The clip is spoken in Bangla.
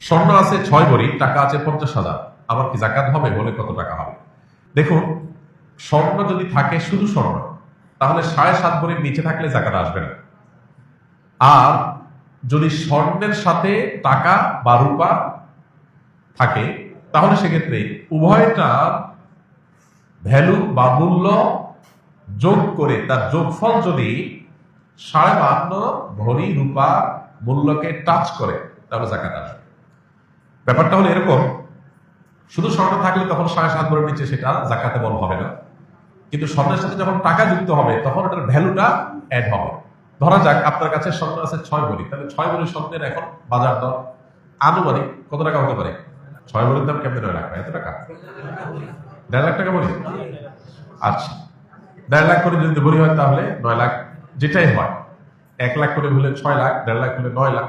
স্বর্ণ আছে 6 ভরি, টাকা আছে 50,000, আমার কি জাকাত হবে? বলে কত টাকা হবে? দেখুন, স্বর্ণ যদি থাকে শুধু স্বর্ণ, তাহলে 7.5 ভরির নিচে থাকলে জাকাত আসবে না। আর যদি স্বর্ণের সাথে টাকা বা রূপা থাকে, তাহলে সেক্ষেত্রে উভয়টা ভ্যালু বা মূল্য যোগ করে তার যোগফল যদি 52.5 ভরি রূপা মূল্যকে টাচ করে, তাহলে জাকাত আসবে। ব্যাপারটা হলো এরকম, শুধু স্বর্ণ থাকলে তখন 7.5 ভরির নিচে সেটা জাকাতে বল হবে না, কিন্তু স্বর্ণের সাথে যখন টাকা যুক্ত হবে তখন ওটার ভ্যালুটা অ্যাড হবে। ধরা যাক আপনার কাছে স্বর্ণ আছে 6 ভরি, তাহলে 6 ভরি স্বর্ণের এখন বাজার দর আনুমানিক কত টাকা হতে পারে? 6 ভরির দাম কেমন? 9 লাখ। এত টাকা? 1.5 লাখ টাকা বলি। আচ্ছা, 1.5 লাখ করে যদি ভরি হয় তাহলে 9 লাখ, যেটাই হয়, 1 লাখ করে হলে 6 লাখ, 1.5 লাখ হলে 9 লাখ।